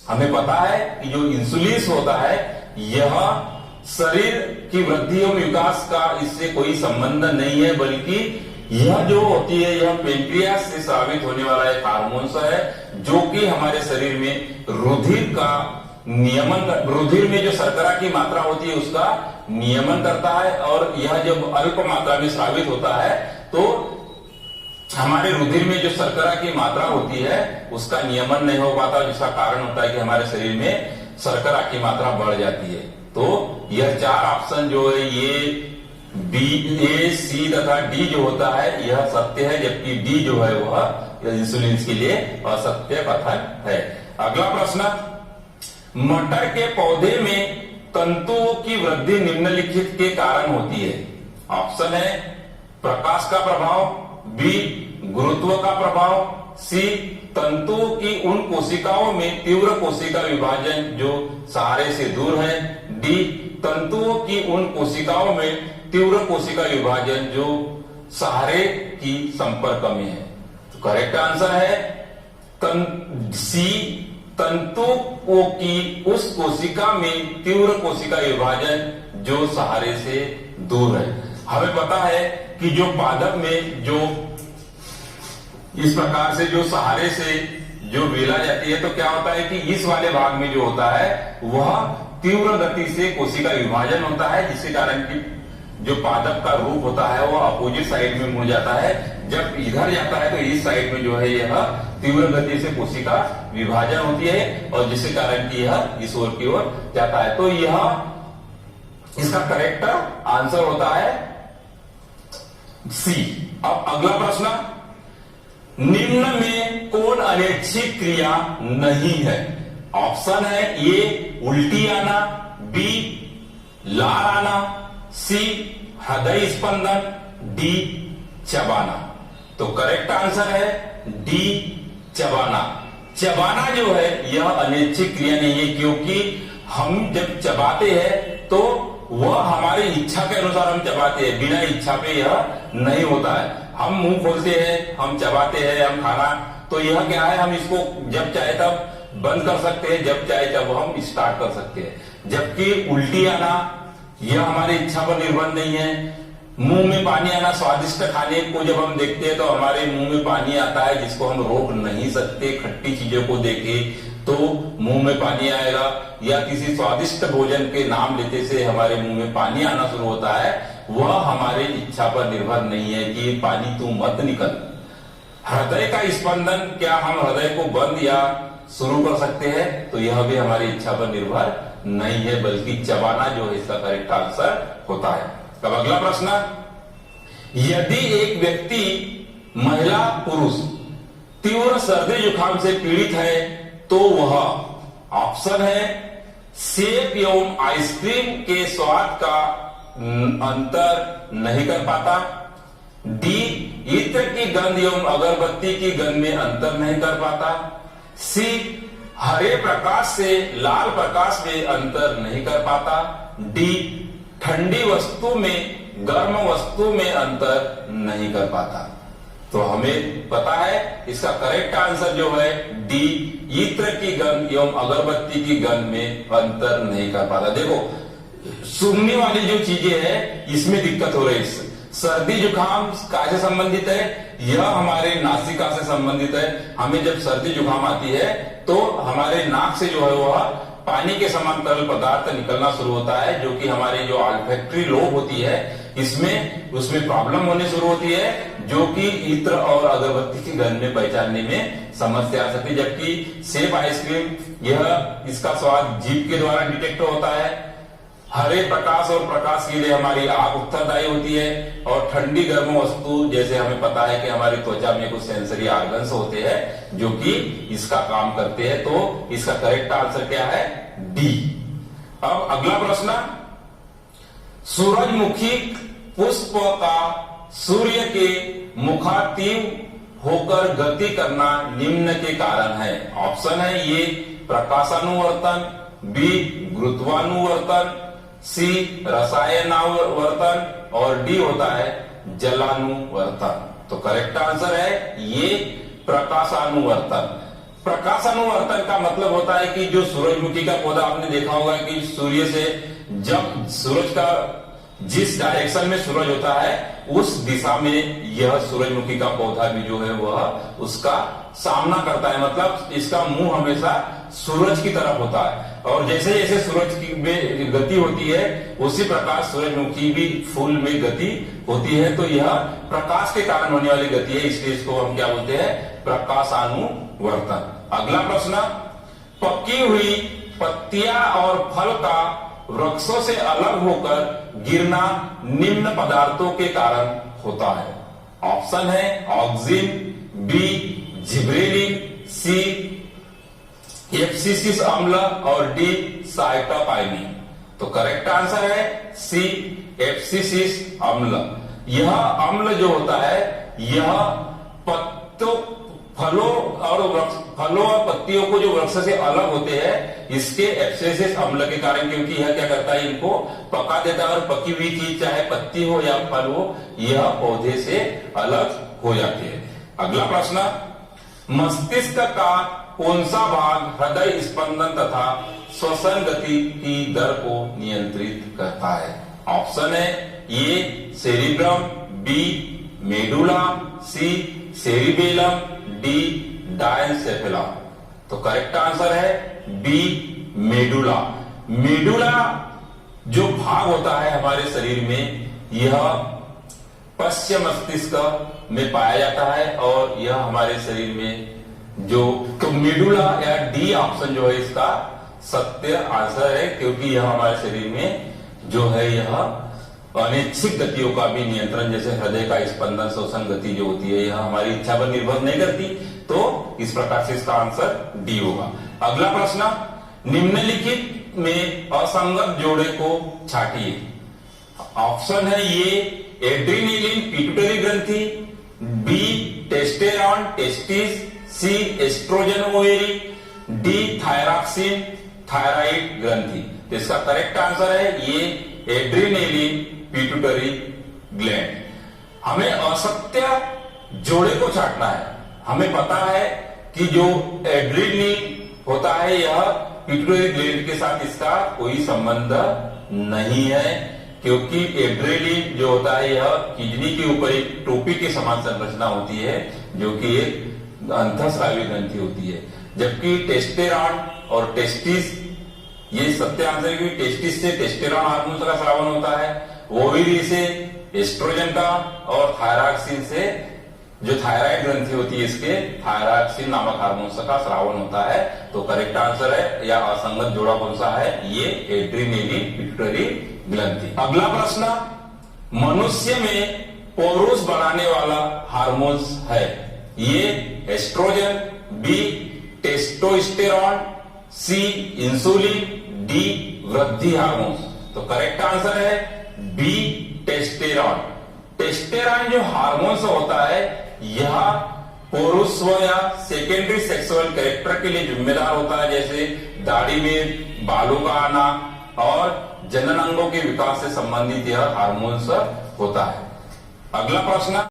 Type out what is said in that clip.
हमें पता है कि जो इंसुलिन होता है यह शरीर की वृद्धि एवं विकास का इससे कोई संबंध नहीं है, बल्कि यह जो होती है यह पेनक्रियास से स्रावित होने वाला एक हार्मोन्स है जो कि हमारे शरीर में रुधिर का नियमन, रुधिर में जो शर्करा की मात्रा होती है उसका नियमन करता है। और यह जब अल्प मात्रा में स्रावित होता है तो हमारे रुधिर में जो शर्करा की मात्रा होती है उसका नियमन नहीं हो पाता, जिसका कारण होता है कि हमारे शरीर में शर्करा की मात्रा बढ़ जाती है। तो यह 4 ऑप्शन जो है ये बी, ए, सी तथा डी जो होता है यह सत्य है, जबकि डी जो है वह इंसुलिन के लिए असत्य कथन है। अगला प्रश्न, मटर के पौधे में तंतुओं की वृद्धि निम्नलिखित के कारण होती है। ऑप्शन है प्रकाश का प्रभाव, बी गुरुत्व का प्रभाव, सी तंतुओं की उन कोशिकाओं में तीव्र कोशिका विभाजन जो सहारे से दूर है, डी तंतुओं की उन कोशिकाओं में तीव्र कोशिका विभाजन जो सहारे की संपर्क में है। तो करेक्ट आंसर है सी तंतुओं की उस कोशिका में तीव्र कोशिका विभाजन जो सहारे से दूर है। हमें पता है कि जो पादप में जो इस प्रकार से जो सहारे से जो बेला जाती है तो क्या होता है कि इस वाले भाग में जो होता है वह तीव्र गति से कोशिका विभाजन होता है, जिसके कारण कि जो पादप का रूप होता है वह अपोजिट साइड में मुड़ जाता है। जब इधर जाता है तो इस साइड में जो है यह तीव्र गति से कोशिका विभाजन होती है और जिसके कारण कि यह इस ओर की ओर जाता है। तो यह इसका करेक्ट आंसर होता है सी। अब अगला प्रश्न, निम्न में कौन अनैच्छिक क्रिया नहीं है। ऑप्शन है ए उल्टी आना, बी लार आना, सी हृदय स्पंदन, डी चबाना। तो करेक्ट आंसर है डी चबाना। चबाना जो है यह अनैच्छिक क्रिया नहीं है, क्योंकि हम जब चबाते हैं तो वह हमारी इच्छा के अनुसार हम चबाते हैं, बिना इच्छा पे यह नहीं होता है। हम मुंह खोलते हैं, हम चबाते हैं, हम खाना, तो यह क्या है हम इसको जब चाहे तब बंद कर सकते हैं, जब चाहे तब हम स्टार्ट कर सकते हैं। जबकि उल्टी आना यह हमारी इच्छा पर निर्भर नहीं है। मुंह में पानी आना, स्वादिष्ट खाने को जब हम देखते हैं तो हमारे मुंह में पानी आता है, जिसको हम रोक नहीं सकते। खट्टी चीजों को देखे तो मुंह में पानी आएगा, या किसी स्वादिष्ट भोजन के नाम लेते से हमारे मुंह में पानी आना शुरू होता है, वह हमारी इच्छा पर निर्भर नहीं है कि पानी तू मत निकल। हृदय का स्पंदन, क्या हम हृदय को बंद या शुरू कर सकते हैं? तो यह भी हमारी इच्छा पर निर्भर नहीं है, बल्कि चबाना जो है इसका करेक्ट आंसर होता है। अब अगला प्रश्न, यदि एक व्यक्ति महिला पुरुष तीव्र सर्दी जुकाम से पीड़ित है तो वह, ऑप्शन है सेब एवं आइसक्रीम के स्वाद का अंतर नहीं कर पाता, डी इत्र की गंध एवं अगरबत्ती की गंध में अंतर नहीं कर पाता, सी हरे प्रकाश से लाल प्रकाश में अंतर नहीं कर पाता, डी ठंडी वस्तु में गर्म वस्तु में अंतर नहीं कर पाता। तो हमें पता है इसका करेक्ट आंसर जो है डी इत्र की गंध एवं अगरबत्ती की गंध में अंतर नहीं कर पाता। देखो सूंघने वाली जो चीजें हैं इसमें दिक्कत हो रही है। सर्दी जुकाम कासे संबंधित है? यह हमारे नासिका से संबंधित है। हमें जब सर्दी जुकाम आती है तो हमारे नाक से जो है वह पानी के समान तरल पदार्थ निकलना शुरू होता है, जो कि हमारी जो ऑल्फैक्टरी लोब होती है उसमें प्रॉब्लम होने शुरू होती है, जो कि इत्र और अगरबत्ती की गंध में पहचानने में समस्या आ सकती है। जबकि सेब आइसक्रीम यह इसका स्वाद जीभ के द्वारा डिटेक्ट होता है। हरे प्रकाश और प्रकाश के लिए हमारी आंख उत्तरदायी होती है, और ठंडी गर्म वस्तु जैसे हमें पता है कि हमारी त्वचा में कुछ सेंसरी ऑर्गन्स होते हैं जो कि इसका काम करते हैं। तो इसका करेक्ट आंसर क्या है? डी। अब अगला प्रश्न, सूरजमुखी पुष्प का सूर्य के मुखातिव होकर गति करना निम्न के कारण है। ऑप्शन है ये प्रकाशानुवर्तन, बी गुरुत्वानुवर्तन, सी रसायनानुवर्तन, और डी होता है जलानुवर्तन। तो करेक्ट आंसर है ये प्रकाशानुवर्तन। प्रकाशानुवर्तन का मतलब होता है कि जो सूरजमुखी का पौधा आपने देखा होगा कि सूर्य से जब सूरज का जिस डायरेक्शन में सूरज होता है उस दिशा में यह सूरजमुखी का पौधा भी जो है वह उसका सामना करता है, मतलब इसका मुंह हमेशा सूरज की तरफ होता है। और जैसे जैसे सूरज की में गति होती है उसी प्रकार सूरजमुखी भी फूल में गति होती है, तो यह प्रकाश के कारण होने वाली गति है, इसलिए इसको हम क्या बोलते हैं, प्रकाशानुवर्तन। अगला प्रश्न, पकी हुई पत्तियां और फल का वृक्षों से अलग होकर गिरना निम्न पदार्थों के कारण होता है। ऑप्शन है ऑक्सिन, बी जिब्रेलिन, सी एब्सिसिक अम्ल और डी साइटोकाइनिन। तो करेक्ट आंसर है सी एब्सिसिक अम्ल। यह अम्ल जो होता है यह पत्तों फलों और पत्तियों को जो वृक्ष से अलग होते हैं इसके एब्सिसिक अम्ल के कारण, क्योंकि यह क्या करता है, इनको पका देता है और पकी हुई चीज चाहे पत्ती हो या फल हो यह पौधे से अलग हो जाती है। अगला प्रश्न, मस्तिष्क का कौन सा भाग हृदय स्पंदन तथा श्वसन गति की दर को नियंत्रित करता है? ऑप्शन है ए सेरिब्रम, बी मेडुला, सी सेरिबेलम, डी डायनसेफेलम। तो करेक्ट आंसर है बी मेडुला। मेडुला जो भाग होता है हमारे शरीर में यह पश्चिम मस्तिष्क में पाया जाता है और यह हमारे शरीर में जो, तो मेडुला या डी ऑप्शन जो है इसका सत्य आंसर है, क्योंकि यह हमारे शरीर में जो है यह अनैच्छिक गतियों का भी नियंत्रण, जैसे हृदय का स्पंदन श्वसन गति जो होती है यह हमारी इच्छा पर निर्भर नहीं करती, तो इस प्रकार से इसका आंसर डी होगा। अगला प्रश्न, निम्नलिखित में असंगत जोड़े को छाटिए। ऑप्शन है ये एड्रीनलिन पिट्यूटरी ग्रंथि, B testosterone testis, C oestrogen ovary, D thyroxine thyroid ग्रंथि। तो इसका करेक्ट आंसर है ये एड्रीनलिन पिट्यूटरी ग्लैंड। हमें असत्य जोड़े को छाटना है। हमें पता है कि जो एड्रीनलिन होता है यह पिट्यूटरी ग्लैंड के साथ इसका कोई संबंध नहीं है, क्योंकि एड्रेलिन जो होता है यह किडनी के ऊपर एक टोपी के समान संरचना होती है जो कि एक अंतःस्रावी ग्रंथि होती है, जबकि टेस्टेरॉन और टेस्टिस ये सत्य आंसर है, क्योंकि टेस्टिस से टेस्टेरॉन हार्मोन का स्रावन होता है, ओवरी से एस्ट्रोजन का और थायरॉक्सिन से जो थायराइड ग्रंथि होती है इसके थायरॉक्सिन नामक हार्मोन का स्रावन होता है। तो करेक्ट आंसर है या असंगत जोड़ा कौन सा है, ये एड्रीनलिन पिट्यूटरी ग्रंथि। अगला प्रश्न, मनुष्य में पौरुष बढ़ाने वाला हार्मोन्स है, ये एस्ट्रोजन, बी टेस्टोस्टेरॉन, सी इंसुलिन, डी वृद्धि हार्मोन्स। तो करेक्ट आंसर है बी टेस्टेरॉन। टेस्टेरॉन जो हार्मोन्स होता है यह पौरुषत्व या सेकेंडरी सेक्सुअल कैरेक्टर के लिए जिम्मेदार होता है, जैसे दाढ़ी में बालों का आना और जनन अंगों के विकास से संबंधित यह हार्मोन्स होता है। अगला प्रश्न,